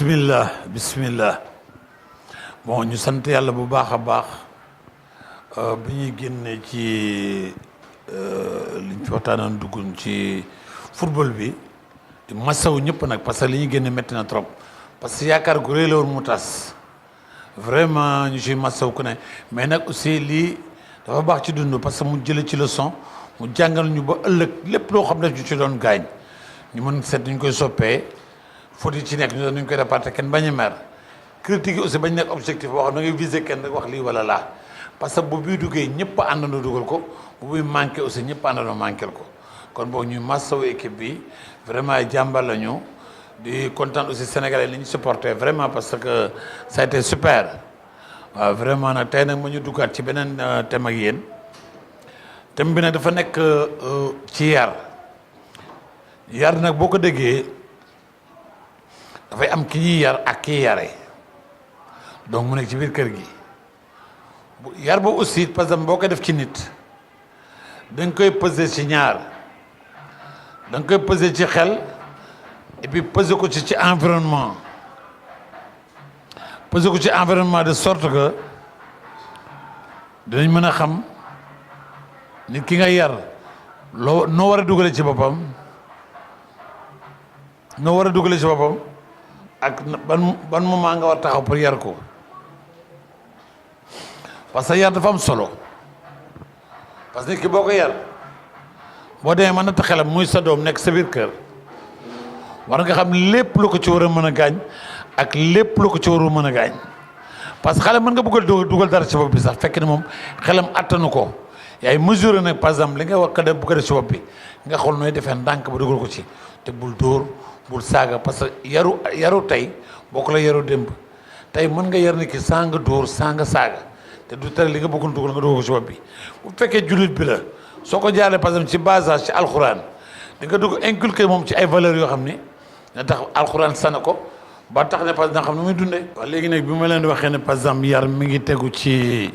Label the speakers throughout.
Speaker 1: bismillah bon ñu sant yàlla bu baax a baax bi ñuy génne ci liñ fi waxtaanoon duggun ci football bi di masawu ñëpp nag parce que li ñu génne métti na trop parce que yaakaar gu rëy la woon mu tas vraiment ñu ciy masawu ku ne mais nag aussi lii dafa baax ci dund parce que mu jële ci leçon mu jàngal ñu ba ëllëg lépp loo xam ne ñu ci doon gaañ ñu mën seet ñu koy soppee faute yi ci nekk ñu doon ñu koy réparté kenn bañ a mer critique yi aussi bañ nekk objectif boo xam ne da ngay viser kenn rek wax lii wala laa parce que bu bii duggee ñëpp àndandoo dugal ko bu buy manqué aussi ñëpp àndandoo manqué ko kon boog ñuy massawu équipe bi vraiment ay jàmbar la ñu di kontaan aussi sénégalais li ñu supporté vraiment parce que ça a été super waaw vraiment nag tey nag ma ñu duggaat ci beneen thème ak yéen thème bi nag dafa nekk ci yar nag boo ko déggee dafay am ki ñuy yar ak ki yare donc mu nekk ci biir kër gi yar boobu aussi par exemple boo ko def ci nit da nga koy peser ci ñaar da nga koy peser ci xel et puis peser ko ci environnement peser ko ci environnement de sorte que dinañ mën a xam nit ki nga yar noo war a dugale ci boppam ak ban moment nga war taxaw pour yar ko parce que yar dafa am solo parce que nit ki boo ko yar boo demee mën na ta xelam muy sa doom nekk sa biir kër war nga xam lépp lu ko ci war a mën a gaañ ak lépp lu ko ci warul mën a gaañ parce que xale mën nga bëgg a dugal dara ci bopp bi sax fekk ne moom xelam attanu ko yaay mesure nag par exemple li nga wax ko def bu ko def ci bopp bi nga xool nooy defee ndànk ba dugal ko ci te bul dóor bul saaga parce que yaru tey boo ko la yaru démb tey mën nga yar ni ki saa nga dóor saa nga saaga te du tere li nga bëggoon dugal nga dugal ko ci bopp bi bu fekkee jullit bi la soo ko jaaree par exemple ci base ci alxuraan di nga dugg inculquer moom ci ay valeurs yoo xam ni na tax alxuraan sana ko ba tax ne par exemple xam ne muy dundee. waaw léegi nag bi ma leen di waxee ne par exemple yar mi ngi tegu ci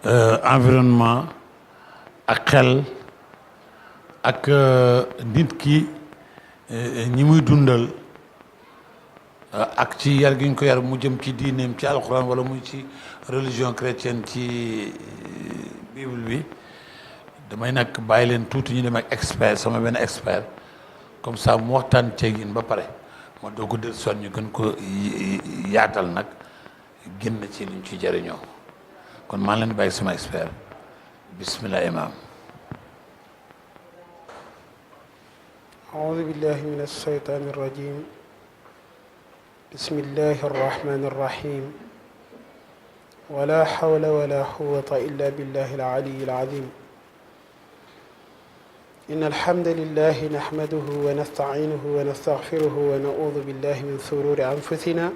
Speaker 1: environnement ak xel ak nit ki ñi muy dundal ak ci yar gi ñu ko yar mu jëm ci diineem ci alxuraan wala muy ci religion chrétienne ci bible bi damay nag bàyyi leen tuuti ñu dem ak expert sama benn expert comme ça mu waxtaan ceeg yéen ba pare ma doog a dellusiwaat ñu gën ko yaatal nag génn ci liñ ci jëriñoo kon maa leen bàyyi sama expert bismillah imam.
Speaker 2: أعوذ بالله من الشيطان الرجيم بسم الله الرحمن الرحيم ولا حول ولا قوة إلا بالله العلي العظيم إن الحمد لله نحمده ونستعينه ونستغفره ونعوذ بالله من شرور أنفسنا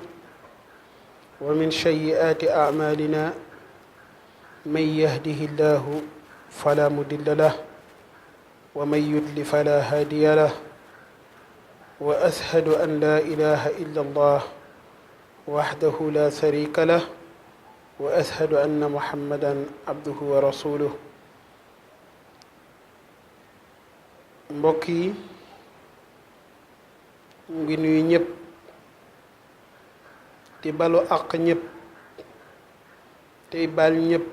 Speaker 2: ومن سيئات أعمالنا من يهده الله فلا مضل له ومن يضلل فلا هادي له وأشهد أن لا إله إلا الله وحده لا شريك له وأشهد أن محمدا عبده ورسوله mbokk yi ngi nuyu ñëpp di balu àq ñëpp tey bal ñëpp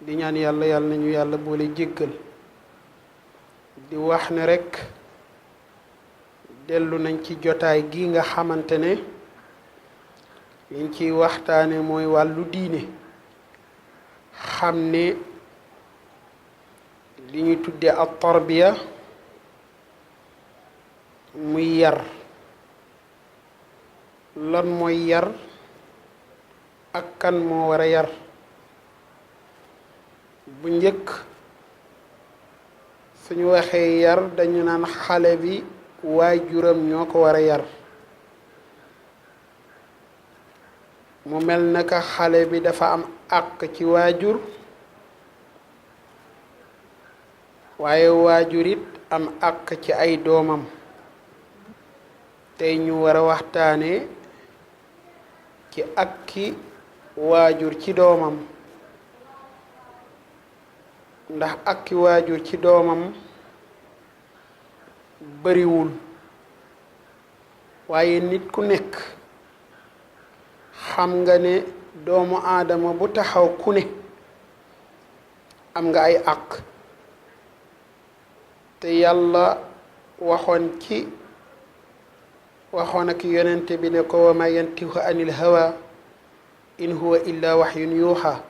Speaker 2: di ñaan yàlla yàlla nañu yàlla boole jéggal di wax ne rekk dellu nañ ci jotaay gi nga xamante ne liñ ciy waxtaane mooy wàllu diine xam ne li ñuy tuddee ak tarbiya muy yar lan mooy yar ak kan moo war a yar bu njëkk suñu waxee yar dañu naan xale bi waajuram ñoo ko war a yar mu mel naka xale bi dafa am àq ci waajur waaye waajur it am àq ci ay doomam tey ñu war a waxtaane ci àqi waajur ci doomam ndax àqi waajur ci doomam bariwul waaye nit ku nekk xam nga ne doomu aadama bu taxaw ku ne am nga ay àq te yàlla waxoon ak yonente bi ne ko wa ma yantihu anil hawa in huwa illa waxyun yuuxa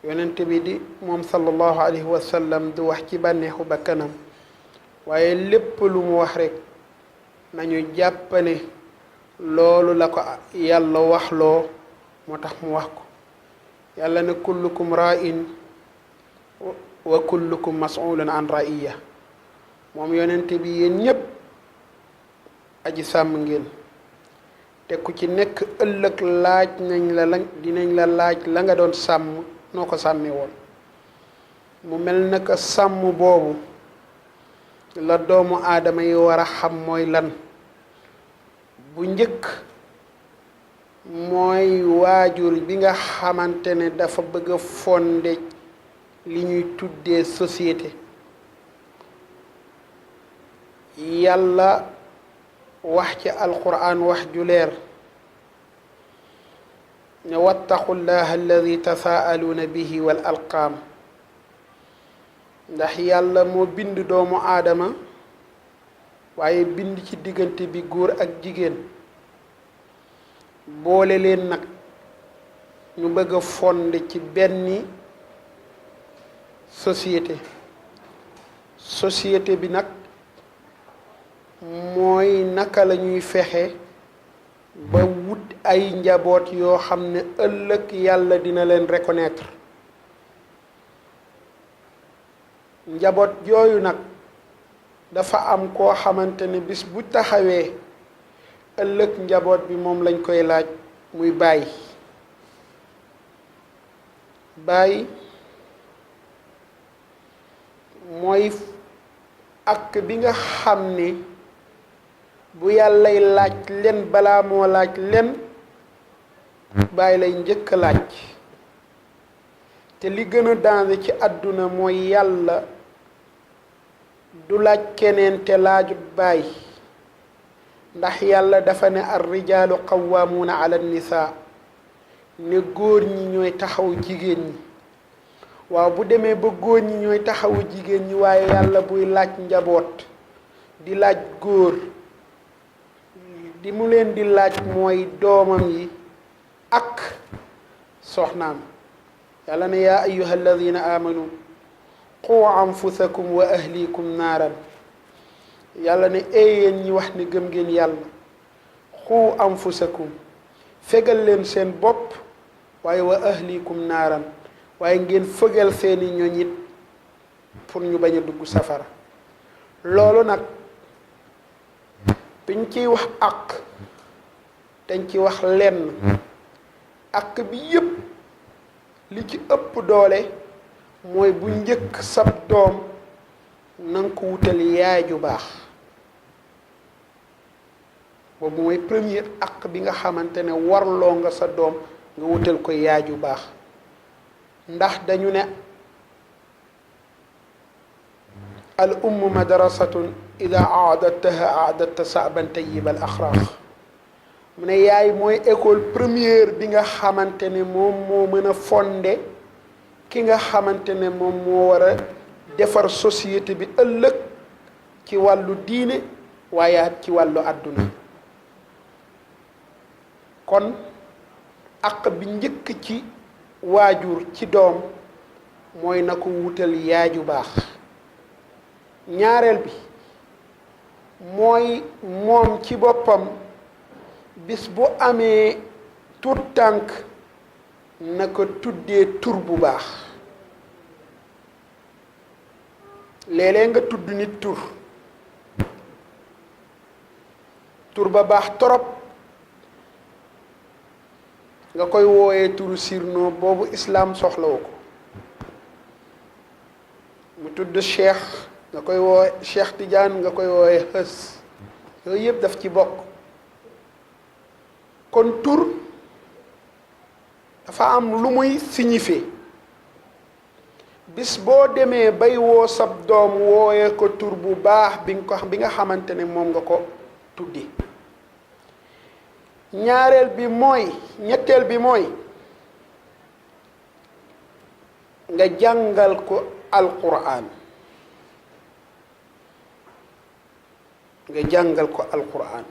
Speaker 2: yonente bi di moom sallallahu alayhi wa sallam du wax ci bànneexu bakkanam waaye lépp lu mu wax rek nañu jàpp ne loolu la ko yàlla waxloo moo tax mu wax ko yàlla ne kullukum ra'in wa kullukum mas'ulun an ra'iya moom yonente bi yéen ñépp aji sàmm ngeen te ku ci nekk ëllëg dinañ la laaj la nga doon sàmm noo ko sàmmee woon mu mel naka sàmm boobu la doomu aadama yi war a xam mooy lan bu njëkk mooy waajur bi nga xamante ne dafa bëgg a fonde li ñuy tuddee société yàlla wax ci alquran wax ju leer ne wattaqullaha alladi tasaaluuna bihi wal arqaam ndax yàlla moo bind doomu aadama waaye bind ci diggante bi góor ak jigéen boole leen nag ñu bëgg a fonde ci benn société bi nag mooy naka la ñuy fexe ba wut ay njaboot yoo xam ne ëllëg yàlla dina leen reconnaître njaboot yooyu nag dafa am koo xamante ne bis bu taxawee ëllëg njaboot bi moom lañ koy laaj muy bàyyi mooy ak bi nga xam ne bu yàllay laaj leen balaa moo laaj leen bàyyi lay njëkk a laaj te li gën a danger ci àdduna mooy yàlla du laaj keneen te laajut bàyyi ndax yàlla dafa ne ar rijaalu qawwaamuuna ala nisaa ne góor ñi ñooy taxaw jigéen ñi waaw bu demee ba góor ñi ñooy taxawu jigéen ñi waaye yàlla buy laaj njaboot di laaj góor di mu leen di laaj mooy doomam yi ak soxnaam yàlla ne yaa ayyuha alladina amanu qu anfusakum wa ahlikum naaran yàlla ne yéen ñi wax ne gëm ngeen yàlla qu anfusakum fegal leen seen bopp waaye wa ahlikum naaran waaye ngeen fëgal seeni ñoñ it pour ñu bañ a dugg safara loolu nag biñ ciy wax ak dañ ci wax lenn ak bi yépp li ci ëpp doole mooy bu njëkk sab doom nanga ko wutal yaay ju baax boobu mooy première ak bi nga xamante ne warloo nga sa doom nga wutal ko yaay ju baax ndax dañu ne al ummu madrasatun ida aadataha aadata saban tayyib al axraq mu ne yaay mooy école première bi nga xamante ne moom moo mën a fondé ki nga xamante ne moom moo war a defar société bi ëllëg ci wàllu diine waaye ci wàllu àdduna kon àq bi njëkk ci waajur ci doom mooy na ko wutal yaay ju baax ñaareel bi mooy moom ci boppam bis bu amee tur tànk na ko tuddee tur bu baax léeg-léeg nga tudd nit tur ba baax torop nga koy wooyee turu sirno boobu islaam soxlawu ko mu tudd cheikh nga koy wooye Cheikh Tidiane nga koy wooye xës yooyu yëpp daf ci bokk kon tur dafa am lu muy signifier bis boo demee bay woo sab doom wooye ko tur bu baax bi nga xamante ne moom nga ko tuddi ñaareel bi mooy ñetteel bi mooy nga jàngal ko alquran nga jàngal ko alquran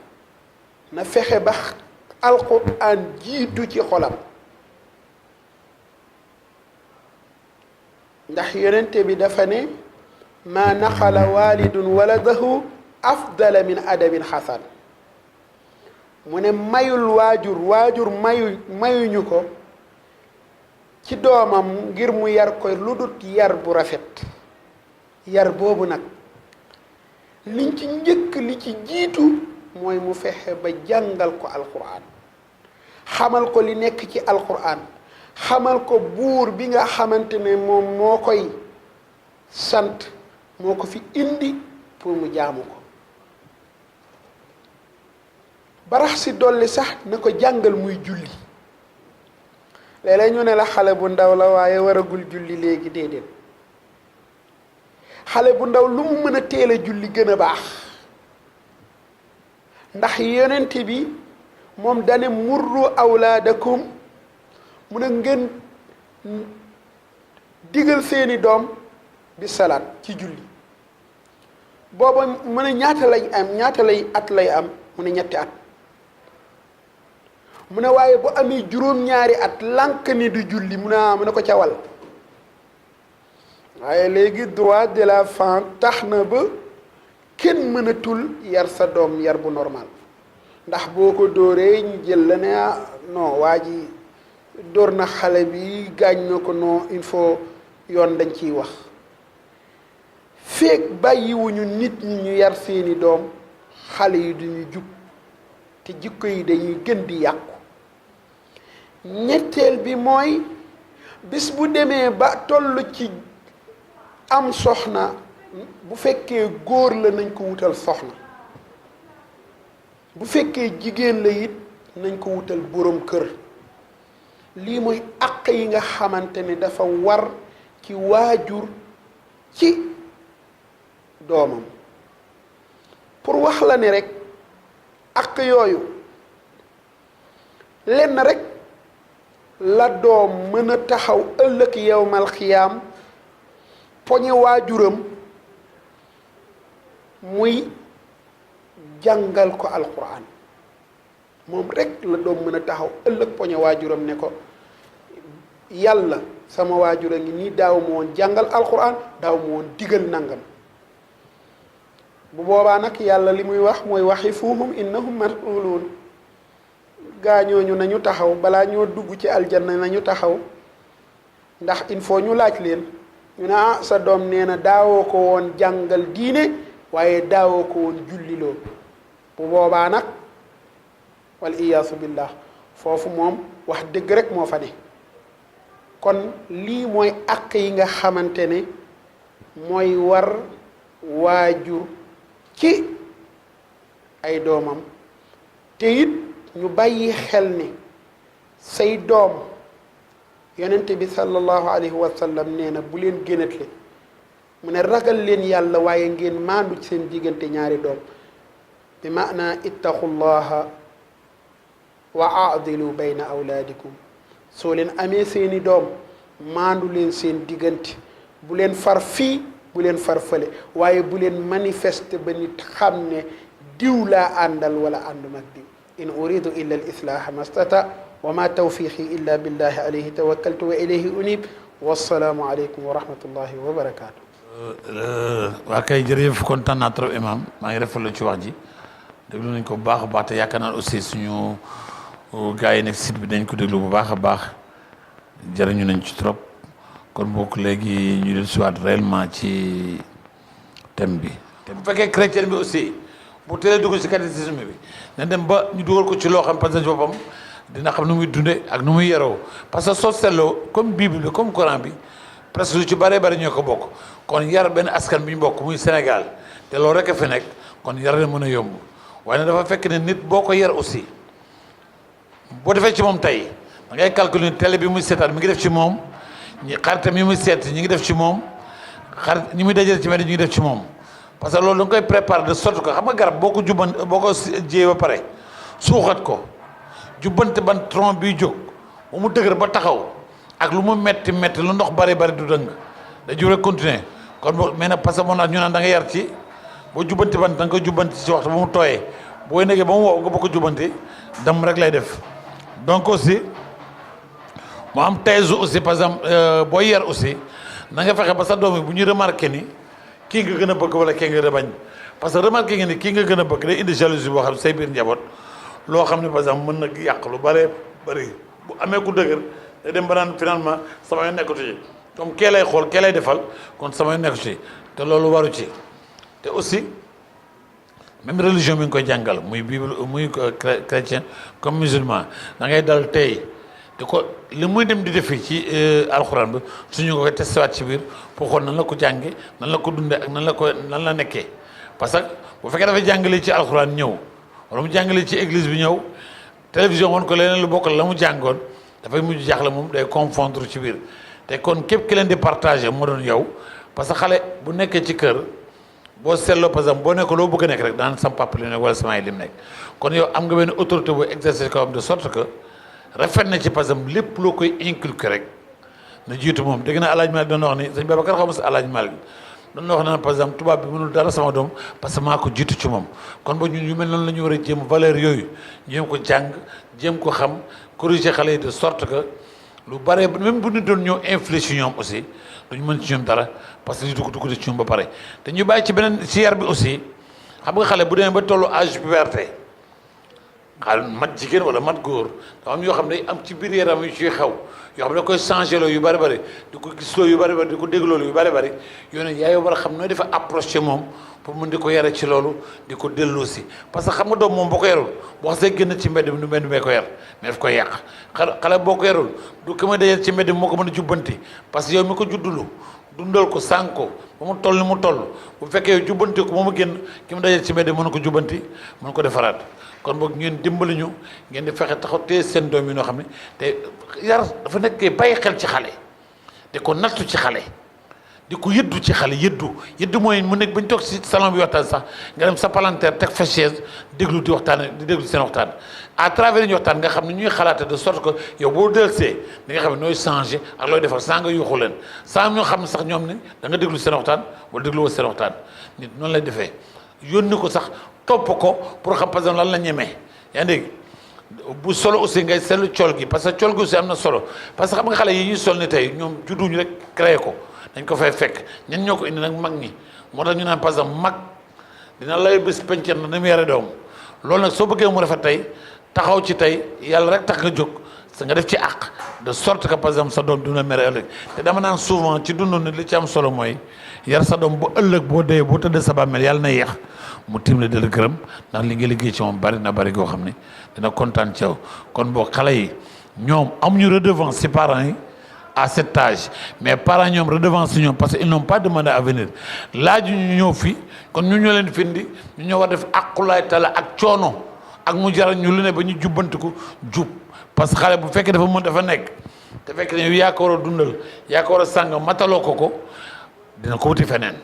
Speaker 2: na fexe ba alquran jiitu ci xolam ndax yonente bi dafa ne ma naxala walidun waladahu afdala min adabin xasan mu ne mayul waajur mayuñu ko ci doomam ngir mu yar ko lu dut yar bu rafet yar boobu nag liñ ci njëkk li ci jiitu mooy mu fexe ba jàngal ko alquran xamal ko li nekk ci alquran xamal ko buur bi nga xamante ne moom moo koy sant moo ko fi indi pour mu jaamu ko barax si dolli sax na ko jàngal muy julli léeg-léeg ñu ne la xale bu ndaw la waaye waragul julli léegi déedéet xale bu ndaw lu mu mën a teel a julli gën a baax ndax yonent bi moom dane murru awlaadakum mu ne ngeen digal seeni doom bi salaat ci julli booba mu ne ñaata lay at lay am mu ne ñetti at mu ne waaye bu amee juróom-ñaari at lànk ni du julli mu ne ko cawal waaye léegi droit de l'enfant tax na ba kenn mënatul yar sa doom yar bu normal ndax boo ko dóoree ñu jël la ne non waa ji dóor na xale bi gaañ na ko non il faut yoon dañ ciy wax feek bàyyiwuñu nit ñi ñu yar seeni doom xale yi duñu jub te jikko yi dañuy gën di yàqu ñetteel bi mooy bis bu demee ba toll ci am soxna bu fekkee góor la nañ ko wutal soxna bu fekkee jigéen la it nañ ko wutal boroom kër lii mooy àq yi nga xamante ne dafa war ci waajur ci doomam pour wax la ne rek àq yooyu lenn rek la doom mën a taxaw ëllëg yowmal xiyaam poñe waajuram muy jàngal ko alquran moom rek la doom mën a taxaw ëllëg poñe waajuram ne ko yàlla sama waajur a ngi nii daaw ma woon jàngal alquran daaw ma woon digal nangam bu boobaa nag yàlla li muy wax mooy waxifuhum innahum mas'uluun gaañooñu nañu taxaw balaa ñoo dugg ci aljanna nañu taxaw ndax il faut ñu laaj leen ñu ne sa doom nee na daawoo ko woon jàngal diine waaye daawoo ko woon julliloo bu boobaa nag wal iyaasu billah foofu moom wax dëgg rek moo fa ne kon lii mooy àq yi nga xamante ne mooy war waajur ci ay doomam te it ñu bàyyi xel ne say doom yonente bi sallallahu alayhi wa sallam nee na bu leen génatle mu ne ragal leen yàlla waaye ngeen maandu ci seen diggante ñaari doom bi maana ittaqullaha wa aadilu bayna awlaadikum soo leen amee seeni doom maandu leen seen diggante bu leen far fii bu leen far fële waaye bu leen manifester ba nit xam ne diw laa àndal wala ànduma ak diw in uridu illa al islaha mastata wa ma tawfiqi illa billahi alayhi tawakkaltu wa ilayhi unib wassalaamu aleykum wa rahmatullahi wa barakaatu.
Speaker 1: waa kay jërëjëf kontaan naa trop imam maa ngi rafetlu ci wax ji déglu nañ ko bu baax a baax te yaakaar naa aussi suñu gars yi nekk site bi dañ ko déglu bu baax a baax jërëñu nañ ci trop kon bokk léegi ñu del siwaat réellement ci thème bi te bu fekkee chrétien bi aussi bu teelee dugg ci catéchisme bi na dem ba ñu dugal ko ci loo xam parce que boppam dina xam nu muy dunde ak nu muy yaroo parce que soo seetloo comme bible bi comme coran bi presque lu ci bëree bëri ñoo ko bokk kon yar benn askan bi ñu bokk muy Sénégal te loolu rek a fi nekk kon yar na mën a yomb waaye nag dafa fekk ne nit boo ko yar aussi boo defee ci moom tey da ngay calculer télé bi muy seetaan mi ngi def ci moom ñi xaritam yi muy seet ñi ngi def ci moom xarit ñi muy dajale ci mbedd ñi ngi def ci moom parce que loolu da nga koy préparer de sorte que xam nga garab boo ko jubban boo ko jiyee ba pare suuxat ko jubbante ban tronc biy jóg ba mu dëgër ba taxaw ak lu mu metti metti lu ndox bari bari du dëng da jur rek continuer kon mais nag parce que moo tax ñu naan da nga yar ci boo jubbanti bant da nga ko jubbanti ci waxtu ba mu tooyee booy nekkee ba mu wow nga bokk jubbanti dam rek lay def donc aussi mu am thèse aussi par exemple booy yar aussi na nga fexe ba sa doom yi bu ñu remarqué ni kii nga gën a bëgg wala kii nga gën a bañ parce que remarqué nga ni kii nga gën a bëgg day indi jalousie boo xam ne say biir njaboot loo xam ne par exemple mën na yàq lu bare bëri bu amee ku dëgër day dem ba naan finalement sama yoon nekkatu ci comme kee lay xool kee lay defal kon sama yoon nekku ci te loolu waru ci te aussi même religion mi ngi koy jàngal muy bible muy chrétien comme musulman da ngay dal tey di ko li muy dem di def fii ci alxuraan bi suñu ko koy testé ci biir pour xool nan la ko jànge nan la ko dundee ak nan la nekkee parce que bu fekkee dafay jàngale ci alxuraan ñëw wala mu jàngale ci église bi ñëw télévision woon ko leneen lu bokkal la mu jàngoon dafay mujj jaaxle moom day confondre ci biir te kon képp ki leen di partagé moo doon yow parce que xale bu nekkee ci kër boo seetloo par exemple boo nekk loo bëgg a nekk rek daan sam papa li nekk wala sama li mu nekk kon yow am nga benn autorité bu exercer ko am de sorte que rafet na ci par exemple lépp loo koy inculquer rek na jiitu moom dégg naa Alaaji Malick doon wax ni sëñ Babacar xaw ma si Alaaji Malick doon wax naan par exemple tubaab bi mënul dara sama doom parce que maa ko jiitu ci moom kon ba ñun yu mel noonu la ñu war a jéem valeur yooyu jéem ko jàng jéem ko xam corriger xale yi de sorte que lu bare même bu ñu doon ñëw inflé ci ñoom aussi duñu mën ci ñoom dara parce que li dugg ci ñoom ba pare te ñu bàyyi ci beneen ci yar bi aussi xam nga xale bu demee ba tollu âge puberté xale mat jigéen wala mat góor dafa am yoo xam ne am ci biir yaram yu ciy xew yoo xam ne da koy changé loo yu bari bari di ko gis loo yu bari bari di ko dégloo yu bari bari yoo ne yaa war a xam nooy dafa approché moom pour mën di ko yare ci loolu di ko delloo si parce que xam nga doom moom boo ko yarul boo xasee génn ci mbedd mi du mbedd mee ko yar mais daf koy yàq xale boo ko yarul du ko ma dajeel ci mbedd mi moo ko mën a jubbanti parce que yow mi ko juddulu dundal ko sànq ko ba mu toll ni mu toll bu fekkee yow jubbanti ko ba mu génn ki mu dajeel ci mbedd mi mën ko jubbanti mën ko defaraat kon boog ngeen dimbali ñu ngeen di fexe taxaw te seen doom yi noo xam ne te yar dafa nekkee bàyyi xel ci xale te ko nattu ci xale di ko yëddu ci xale yëddu mooy mu nekk ba ñu toog si salon bi waxtaan sax nga dem sa palanteer teg fa chaise déglu di waxtaan di déglu seen waxtaan à travers ñu waxtaan nga xam ne ñuy xalaate de sorte que yow boo delsee di nga xam ne nooy changé ak looy defar sans nga yuuxu leen sans ñoo xam ne sax ñoom ne da nga déglu seen waxtaan wala déglu woo seen waxtaan nit noonu lay defee yónni ko sax topp ko pour xam par exemple lan la ñemee yaa ngi dégg bu solo aussi ngay seetlu col gi parce que col gi aussi am na solo parce que xam nga xale yi ñuy sol ni tey ñoom judduñu rek créé ko dañ ko fay fekk ñen ñoo ko indi nag mag ñi moo tax ñu naan par exemple mag dina lay bés pencer na ni mu yare doom loolu nag soo bëggee mu rafet tey taxaw ci tey yàlla rek tax nga jóg sa nga def ci àq de sorte que par exemple sa doom dina mere ëllëg te dama naan souvent ci dundu nit li ci am solo mooy yar sa doom bu ëllëg boo dee boo tëddee sa bàmmeel yàlla na yeex mu tiim la dala gërëm ndax li nga liggéey ci moom bari na bari goo xam ne dina kontaan ci yow kon boo xale yi ñoom amuñu redevance ci parents yi à cet âge mais parents ñoom redevance ci ñoom parce que ils n'ont pas demandé à venir laaju ñu ñëw fii kon ñu ñoo leen findi ñu ñoo war def aqulaay tala ak coono ak mu jaral ñu lu ne ba ñu jubbantiku jub parce que xale bu fekkee dafa nekk te fekk ne yow yaa ko war a dundal yaa ko war a sàng mataloo ko dina ko wuti feneen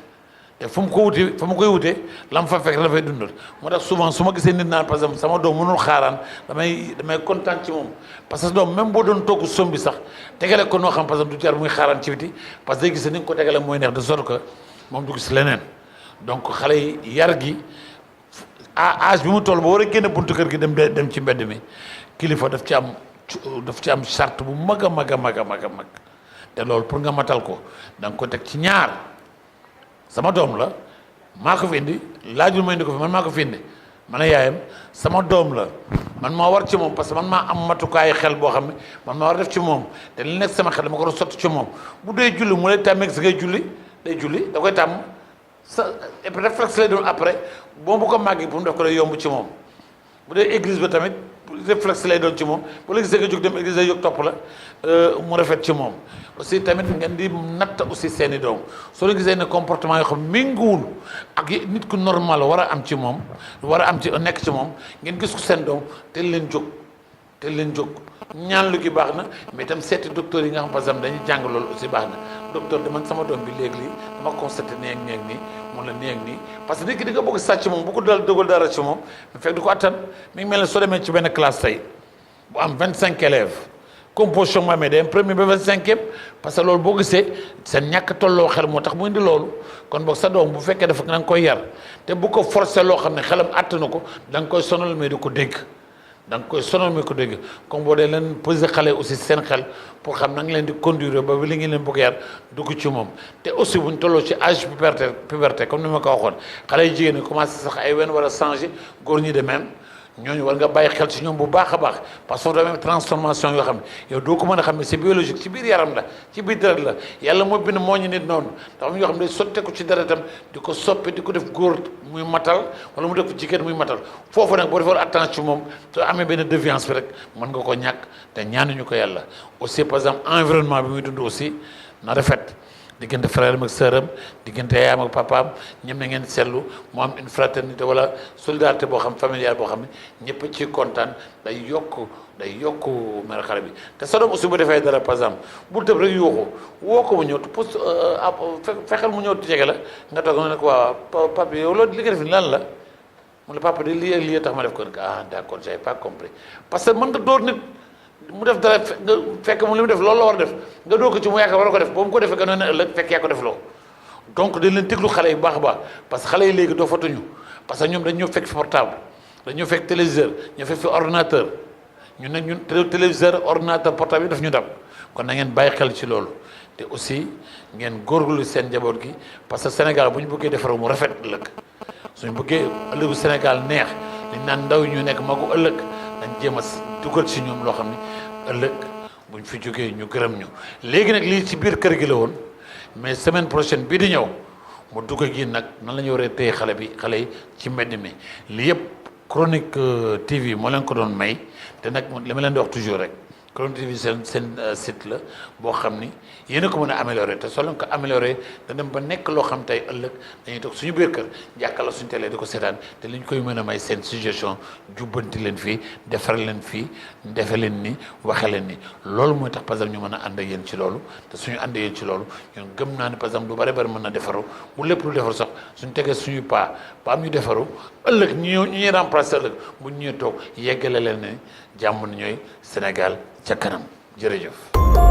Speaker 1: te fu mu koy wutee la mu fa fekk dafay dundal moo tax souvent su ma gisee nit naan par exemple sama doom mënul xaaraan damay kontaan ci moom parce que doom même boo doon togg sombi sax tegale ko noo xam par exemple du jar muy xaaraan ci biti parce que day gis ni nga ko tegale mooy neex de sorte que moom du gis leneen donc xale yi yar gi à âge bi mu toll ba war a génne buntu kër gi dem ci mbedd mi kilifa daf ci am charte bu mag a mag a mag a mag a mag te loolu pour nga matal ko da nga ko teg ci ñaar sama doom la maa ko fi indi laajul ma indi ko fi man maa ko fi indi man a yaayam sama doom la man maa war ci moom parce que man maa am matukaayu xel boo xam ne man maa war def ci moom te li nekk sama xel dama ko war a sotti ci moom bu dee julli mu lay tàmmeeg si ngay julli day julli da koy tàmm sa réflexe lay doon après bon bu ko màggi pour mu def ko day yomb ci moom bu dee église ba tamit réflexe lay doon ci moom bu la gisee nga jóg dem église day jóg topp la mu rafet ci moom aussi tamit ngeen di natt aussi seeni doom soo leen gisee ne comportement yoo xam méngoowul ak nit ku normal war a am ci moom war a am ci nekk ci moom ngeen gis ko seen doom teel leen jóg ñaan lu gi baax na mais itam seeti docteur yi nga xam par exemple dañuy jàng loolu aussi baax na docteur de man sama doom bi léegi lii dama constaté nii ak nii ak nii mun la nii ak nii parce que nit ki di nga bëgg sàcc moom bu ko dal dëggal dara ci moom mais fekk du ko attan mi ngi mel ne soo demee ci benn classe tey bu am 25 élèves composition mu amee day am premier ba 25e parce que loolu boo gisee seen ñàkk tolloo xel moo tax mu indi loolu kon boog sa doom bu fekkee dafa da nga koy yar te bu ko forcer loo xam ne xelam àtt na ko da nga koy sonal mais di ko dégg da nga koy sonal mais ko dégg comme boo dee leen poser xale aussi seen xel pour xam na nga leen di conduire ba li ngeen leen bëgg yar dugg ci moom te aussi buñ tolloo ci âge puberté comme ni ma ko waxoon xale yu jigéen ñi commencé sax ay wen war a changer góor ñi de même ñooñu war nga bàyyi xel ci ñoom bu baax a baax parce que dafa am transformation yoo xam ne yow doo ko mën a xam ne c'est biologique ci biir yaram la ci biir deret la yàlla moo bind moo ñu nit noonu dafa am yoo xam ne day sotteeku ci deretam di ko soppi di ko def góor muy matal wala mu def ko jigéen muy matal foofu nag boo defee attention ci moom soo amee benn déviance bi rek mën nga ko ñàkk te ñaanuñu ko yàlla aussi par exemple environnement bi muy dund aussi na rafet diggante frère am ak sœur am diggante yaayam ak papaam ñëm na ngeen seetlu mu am une fraternité wala solidarité boo xam familiale boo xam ne ñëpp ci kontaan day yokk mel xale bi te sa doom aussi bu defee dara par exemple bul tëb rek yuuxu woo ko mu ñëw post fexeel mu ñëw jege la nga toog ne ko waaw papa yow loolu li nga def lan la mu ne papa de lii ak lii tax ma def ko ah d'accord j'avais pas compris parce que mën nga door nit mu def dara nga fekk mu li mu def loolu la war a def nga doo ko ci mu yaakaar war a ko def ba mu ko defee que noonu ëllëg fekk yaa ko def loo donc dañ leen déglu xale yi bu baax a baax parce que xale yi léegi doo fatuñu parce que ñoom dañ ñoo fekk fi portable dañ ñoo fekk téléviseur ñoo fekk fi ordinateur ñun nag ñun téléviseur ordinateur portable yi daf ñu dab kon na ngeen bàyyi xel ci loolu te aussi ngeen góorgóorlu seen njaboot gi parce que Sénégal bu ñu bëggee defaroo mu rafet ëllëg suñu bëggee ëllëgu Sénégal neex dañ naan ndaw ñu nekk magu ëllëg dañ jéem a dugal ci ñoom loo xam ne ëllëg buñ fi jógee ñu gërëm ñu léegi nag lii ci biir kër gi la woon mais semaine prochaine bii di ñëw mu dugg gi nag nan la ñu waree téye xale yi ci mbedd mi lii yëpp Chronique TV moo leen ko doon may te nag li ma leen di wax toujours rek Chronique TV seen site la boo xam ni yéen a ko mën a améliorer te soo leen ko améliorer da dem ba nekk loo xam tey ëllëg dañuy toog suñu biir kër jàkkaarloo suñu télé di ko seetaan te li ñu koy mën a may seen suggestion jubbanti leen fii defar leen fii defe leen ni waxe leen ni loolu mooy tax par exemple ñu mën a ànd ak yéen ci loolu te suñu ànd yéen ci loolu ñun gëm naa ne par exemple lu bari bari mën na defaru bu lépp lu defaru sax suñu tegee suñu pas ba am ñu defaru ëllëg ñu ñuy remplacer ëllëg bu ñu ñëwee toog yeggale leen ne jàmm na ñooy Sénégal ca kanam jërëjëf